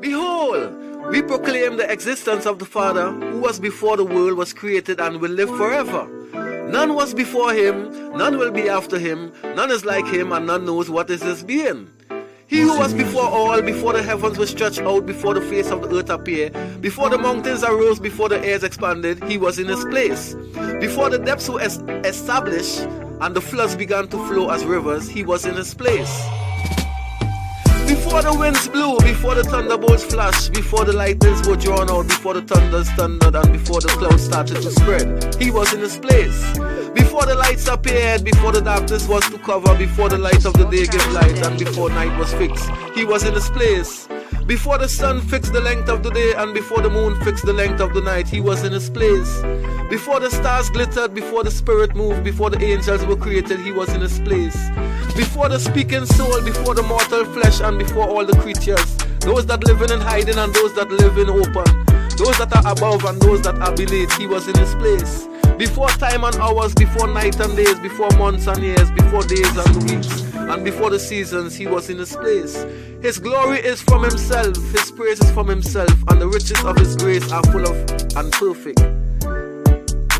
Behold, we proclaim the existence of the Father, who was before the world was created and will live forever. None was before him, none will be after him, none is like him, and none knows what is his being. He who was before all, before the heavens were stretched out, before the face of the earth appeared, before the mountains arose, before the airs expanded, he was in his place. Before the depths were established, and the floods began to flow as rivers, he was in his place. Before the winds blew, before the thunderbolts flashed, before the lightnings were drawn out, before the thunders thundered, and before the clouds started to spread, he was in his place. Before the lights appeared, before the darkness was to cover, before the light of the day gave light, and before night was fixed, he was in his place. Before the sun fixed the length of the day, and before the moon fixed the length of the night, he was in his place. Before the stars glittered, before the spirit moved, before the angels were created, he was in his place. Before the speaking soul, before the mortal flesh, and before all the creatures, those that live in hiding and those that live in open, those that are above and those that are beneath, he was in his place. Before time and hours, before night and days, before months and years, before days and weeks, and before the seasons, he was in his place. His glory is from himself, his praise is from himself, and the riches of his grace are full of and perfect.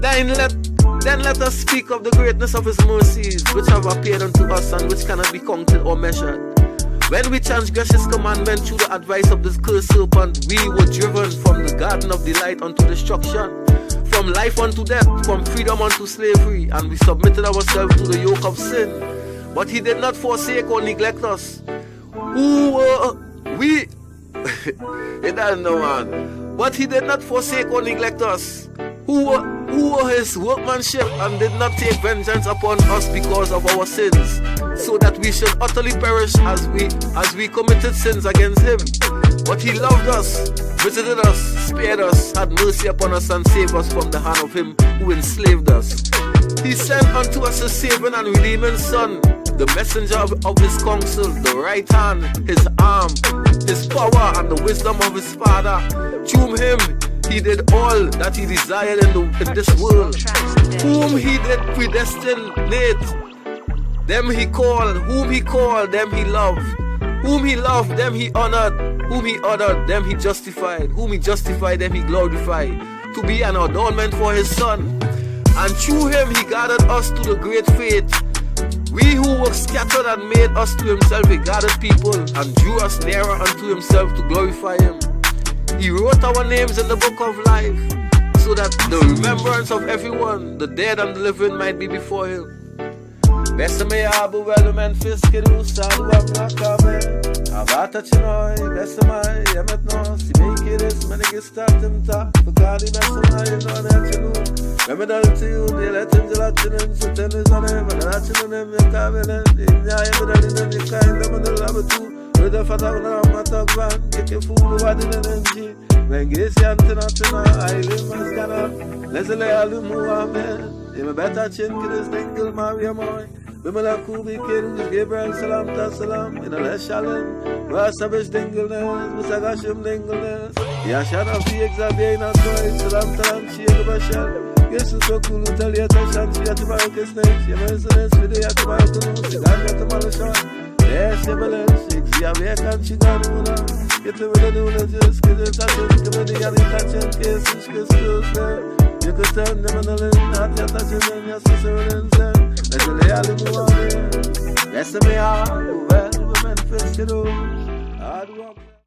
Then let us speak of the greatness of his mercies, which have appeared unto us and which cannot be counted or measured. When we transgressed his commandment through the advice of this cursed serpent, we were driven from the garden of delight unto destruction, from life unto death, from freedom unto slavery, and we submitted ourselves to the yoke of sin. But he did not forsake or neglect us. Who were we? It doesn't know, man. But he did not forsake or neglect us, who were his workmanship, and did not take vengeance upon us because of our sins, so that we should utterly perish as we committed sins against him. But he loved us, visited us, spared us, had mercy upon us, and saved us from the hand of him who enslaved us. He sent unto us his saving and redeeming Son, the messenger of his counsel, the right hand, his arm, his power, and the wisdom of his Father. Through him he did all that he desired in this world. Whom he did predestinate, them he called. Whom he called, them he loved. Whom he loved, them he honored. Whom he honored, them he justified. Whom he justified, them he glorified, to be an adornment for his Son. And through him he gathered us to the great faith. We who were scattered and made us to himself a gathered people, and drew us nearer unto himself to glorify him. He wrote our names in the book of life, so that the remembrance of everyone, the dead and the living, might be before him. Besame abu velu men fiskiru sadu amnakame. Abata chinoi, besamai, yemet no, si meikiris, menigistatimta, fukadi besamai, no nechinu. Remedaltiu, niletim gelatinin, sutenizane, manachinin, yakavelen, inya yemedalinin, yakain, lemanalabatu. With the Fatagna, Matagvan, get your food, what in an energy. When Gisian Tinatina, I live Mascana, Leslie Alumu, in a better chin, Kiris Dingle, Maria Moy, Bimala Kubi, Kin, Gabriel Salam, Tassalam, in a less shalom, Rasabish Dingleness, Musagashim Dingleness, Yashana Fi Exabiana Toy, Salam Talam, She and Bashal, Yes, so cool, tell you, Tashan, she had to buy a kiss next, your mercenaries, video at the Malcolm, the guy at the Malashan. Yes, you believe, she have a country gun, get to the new just get it touching, to the young touching, kiss, you could turn them on the limb, not your touching them, your sister and son. Let's lay out the movie. Yes, I may have, well, women, first, you know.